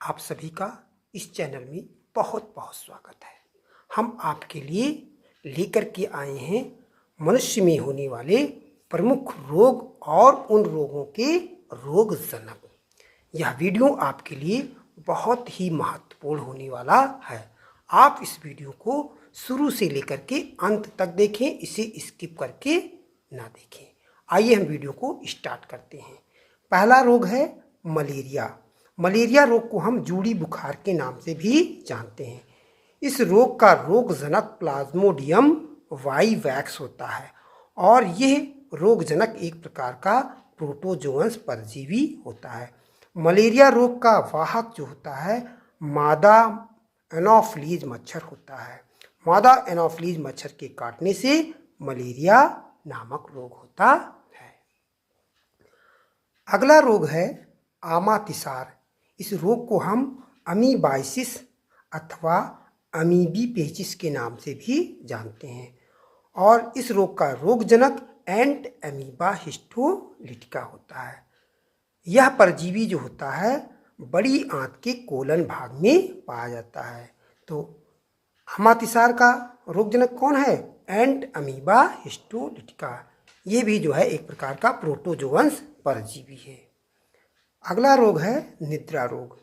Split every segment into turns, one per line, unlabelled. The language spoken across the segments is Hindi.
आप सभी का इस चैनल में बहुत बहुत स्वागत है। हम आपके लिए लेकर के आए हैं मनुष्य में होने वाले प्रमुख रोग और उन रोगों के रोगजनक। यह वीडियो आपके लिए बहुत ही महत्वपूर्ण होने वाला है। आप इस वीडियो को शुरू से लेकर के अंत तक देखें, इसे स्किप करके ना देखें। आइए हम वीडियो को स्टार्ट करते हैं। पहला रोग है मलेरिया। मलेरिया रोग को हम जूड़ी बुखार के नाम से भी जानते हैं। इस रोग का रोगजनक प्लाज्मोडियम वाइवैक्स होता है और यह रोगजनक एक प्रकार का प्रोटोजोअन्स परजीवी होता है। मलेरिया रोग का वाहक जो होता है मादा एनोफ्लीज मच्छर होता है। मादा एनोफ्लीज मच्छर के काटने से मलेरिया नामक रोग होता है। अगला रोग है आमातिसार। इस रोग को हम अमीबाइसिस अथवा अमीबीपेचिस के नाम से भी जानते हैं और इस रोग का रोगजनक एंट अमीबा हिस्टोलिटिका होता है। यह परजीवी जो होता है बड़ी आंत के कोलन भाग में पाया जाता है। तो आमातिसार का रोगजनक कौन है? एंट अमीबा हिस्टोलिटिका। ये भी जो है एक प्रकार का प्रोटोजोअन्स परजीवी है। अगला रोग है निद्रा रोग।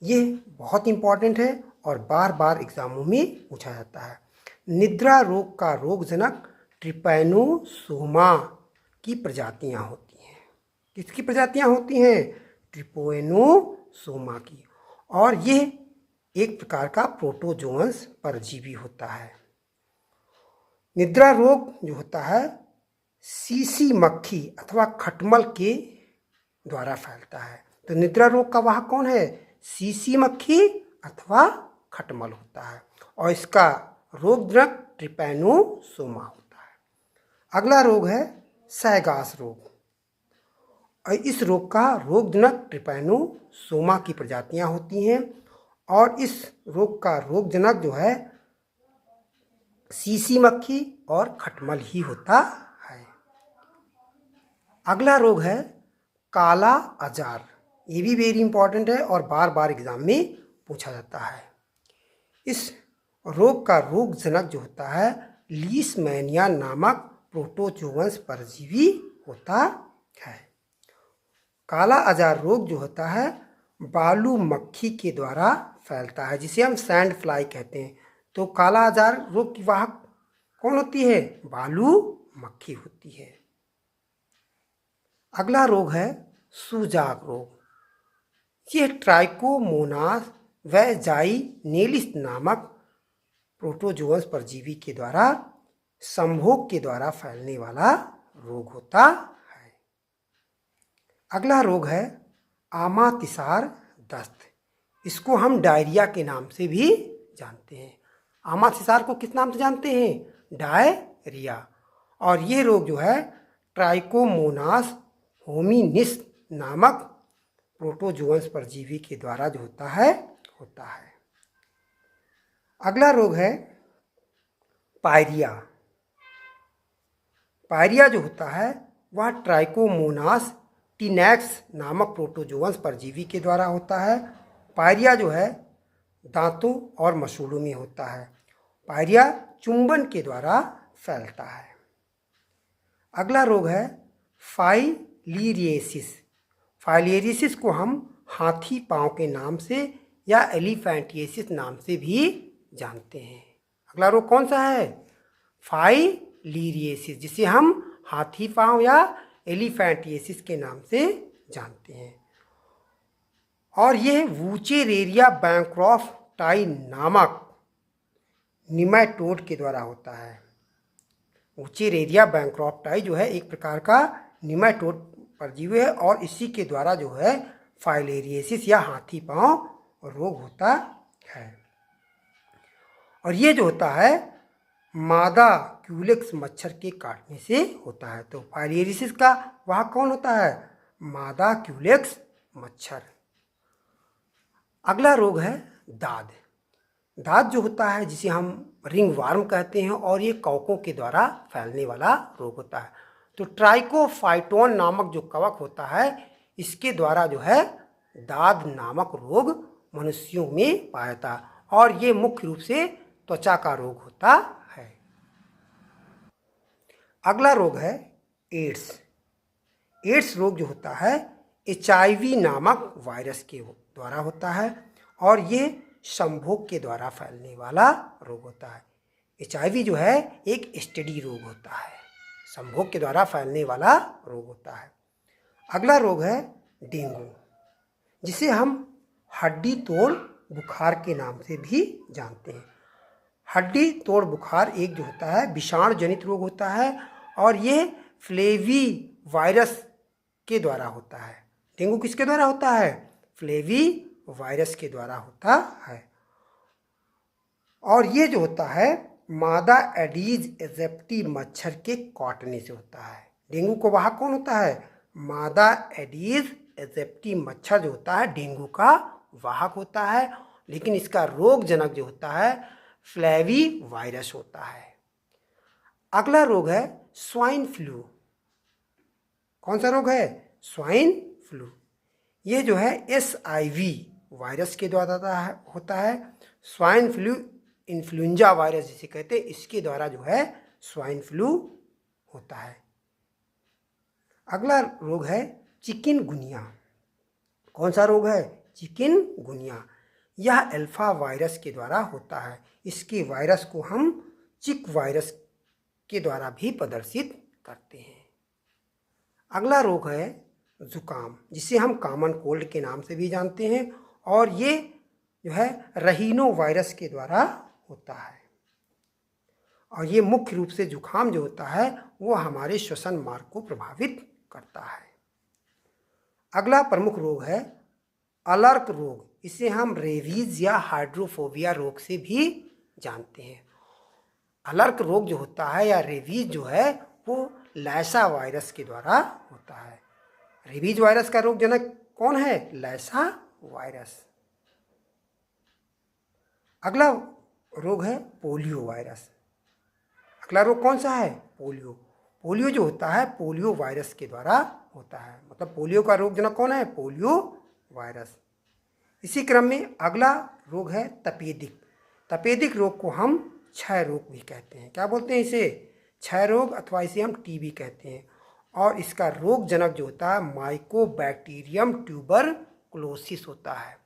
ये बहुत इंपॉर्टेंट है और बार बार एग्जामों में पूछा जाता है। निद्रा रोग का रोगजनक ट्रिपैनोसोमा की प्रजातियां होती हैं। किसकी प्रजातियां होती हैं? ट्रिपैनोसोमा की। और यह एक प्रकार का प्रोटोजोअन्स परजीवी होता है। निद्रा रोग जो होता है सीसी मक्खी अथवा खटमल के द्वारा फैलता है। तो निद्रा रोग का वाहक कौन है? सीसी मक्खी अथवा खटमल होता है और इसका रोगजनक ट्रिपैनोसोमा होता है। अगला रोग है सैगास रोग और इस रोग का रोगजनक ट्रिपैनोसोमा की प्रजातियां होती हैं और इस रोग का रोगजनक जो है सीसी मक्खी और खटमल ही होता है। अगला रोग है काला अजार। ये भी वेरी इंपॉर्टेंट है और बार बार एग्जाम में पूछा जाता है। इस रोग का रोगजनक जो होता है लीशमैनिया नामक प्रोटोजोअन्स परजीवी होता है। काला अजार रोग जो होता है बालू मक्खी के द्वारा फैलता है, जिसे हम सैंड फ्लाई कहते हैं। तो काला अजार रोग की वाहक कौन होती है? बालू मक्खी होती है। अगला रोग है सुजाक रोग। यह ट्राइकोमोनास वैजाइनेलिस नामक प्रोटोजोअन्स परजीवी के द्वारा संभोग के द्वारा फैलने वाला रोग होता है। अगला रोग है आमातिसार दस्त। इसको हम डायरिया के नाम से भी जानते हैं। आमातिसार को किस नाम से जानते हैं? डायरिया। और ये रोग जो है ट्राइकोमोनास होमिनिस नामक प्रोटोजोअन्स परजीवी के द्वारा जो होता है। अगला रोग है पायरिया। पायरिया जो होता है वह ट्राइकोमोनास टिनैक्स नामक प्रोटोजोअन्स परजीवी के द्वारा होता है। पायरिया जो है दांतों और मसूड़ों में होता है। पायरिया चुंबन के द्वारा फैलता है। अगला रोग है फाइलीरिएसिस। फाइलीरिएसिस को हम हाथी पांव के नाम से या एलिफेंटिएसिस नाम से भी जानते हैं। अगला रोग कौन सा है? फाइलीरिएसिस, जिसे हम हाथी पांव या एलिफेंटिएसिस के नाम से जानते हैं। और यह वूचेरेरिया बैंक्रोफ्टाई नामक निमैटोड के द्वारा होता है। वूचेरेरिया बैंक्रोफ्टाई जो है एक प्रकार का निमैटोड परजीवी है और इसी के द्वारा जो है फाइलेरिएसिस या हाथी पांव रोग होता है। और ये जो होता है मादा क्यूलेक्स मच्छर के काटने से होता है। तो फाइलेरिएसिस का वह कौन होता है? मादा क्यूलेक्स मच्छर। अगला रोग है दाद। दाद जो होता है जिसे हम रिंग वार्म कहते हैं और ये कवकों के द्वारा फैलने वाला रोग होता है। तो ट्राइकोफाइटोन नामक जो कवक होता है इसके द्वारा जो है दाद नामक रोग मनुष्यों में पाया जाता है और ये मुख्य रूप से त्वचा का रोग होता है। अगला रोग है एड्स। एड्स रोग जो होता है HIV नामक वायरस के द्वारा होता है और ये संभोग के द्वारा फैलने वाला रोग होता है। HIV जो है एक STD रोग होता है, संभोग के द्वारा फैलने वाला रोग होता है। अगला रोग है डेंगू, जिसे हम हड्डी तोड़ बुखार के नाम से भी जानते हैं। हड्डी तोड़ बुखार एक जो होता है विषाणु जनित रोग होता है और ये फ्लेवी वायरस के द्वारा होता है। डेंगू किसके द्वारा होता है? फ्लेवी वायरस के द्वारा होता है और ये जो होता है मादा एडीज एजिप्टी मच्छर के काटने से होता है। डेंगू को वाहक कौन होता है? मादा एडीज एजिप्टी मच्छर जो होता है डेंगू का वाहक होता है, लेकिन इसका रोगजनक जो होता है फ्लेवी वायरस होता है। अगला रोग है स्वाइन फ्लू। कौन सा रोग है? Swine flu. ये जो है SIV वायरस के द्वारा होता है। स्वाइन फ्लू इन्फ्लुएंजा वायरस जिसे कहते हैं, इसके द्वारा जो है स्वाइन फ्लू होता है। अगला रोग है चिकनगुनिया। कौन सा रोग है? चिकनगुनिया। यह अल्फा वायरस के द्वारा होता है। इसके वायरस को हम चिक वायरस के द्वारा भी प्रदर्शित करते हैं। अगला रोग है जुकाम, जिसे हम कॉमन कोल्ड के नाम से भी जानते हैं और ये जो है रहीनो वायरस के द्वारा होता है और ये मुख्य रूप से जुकाम जो होता है वो हमारे श्वसन मार्ग को प्रभावित करता है। अगला प्रमुख रोग है अलर्क रोग। इसे हम रेबीज या हाइड्रोफोबिया रोग से भी जानते हैं। अलर्क रोग जो होता है या रेबीज जो है वो लैसा वायरस के द्वारा होता है। रेबीज वायरस का रोगजनक कौन है? लैसा वायरस। अगला रोग है पोलियो वायरस। अगला रोग कौन सा है? पोलियो। पोलियो जो होता है पोलियो वायरस के द्वारा होता है, मतलब पोलियो का रोगजनक कौन है? Polio virus. इसी क्रम में अगला रोग है तपेदिक। तपेदिक रोग को हम क्षय रोग भी कहते हैं। क्या बोलते हैं इसे? क्षय रोग, अथवा इसे हम TB कहते हैं और इसका रोगजनक जो होता है माइकोबैक्टीरियम ट्यूबरकुलोसिस होता है।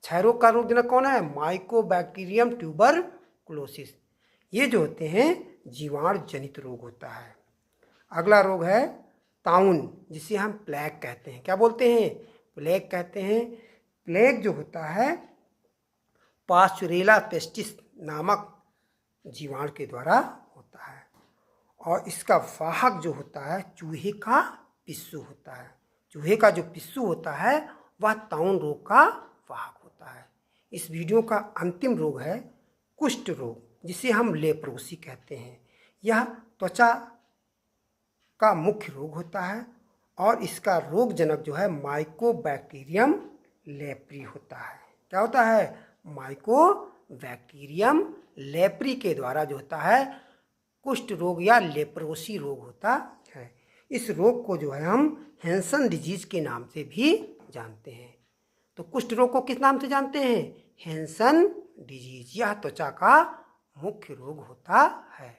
क्षय रोग का रोगजनक कौन है? Mycobacterium tuberculosis. ये जो होते हैं जीवाणु जनित रोग होता है। अगला रोग है ताउन, जिसे हम प्लेग कहते हैं। क्या बोलते हैं? प्लेग कहते हैं। प्लेग जो होता है पास्चुरेला पेस्टिस नामक जीवाणु के द्वारा होता है और इसका वाहक जो होता है चूहे का पिस्सू होता है। चूहे का जो पिस्सू होता है वह ताउन रोग का वाहक होता है। इस वीडियो का अंतिम रोग है कुष्ठ रोग, जिसे हम लेप्रोसी कहते हैं। यह त्वचा का मुख्य रोग होता है और इसका रोगजनक जो है माइकोबैक्टीरियम लेप्री होता है। क्या होता है? माइकोबैक्टीरियम लेप्री के द्वारा जो होता है कुष्ठ रोग या लेप्रोसी रोग होता है। इस रोग को जो है हम हैंसन डिजीज के नाम से भी जानते हैं। तो कुष्ठ रोग को किस नाम से जानते हैं? Hansen disease. यह त्वचा का मुख्य रोग होता है।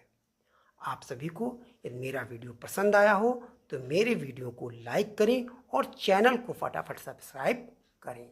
आप सभी को यदि मेरा वीडियो पसंद आया हो तो मेरे वीडियो को लाइक करें और चैनल को फटाफट सब्सक्राइब करें।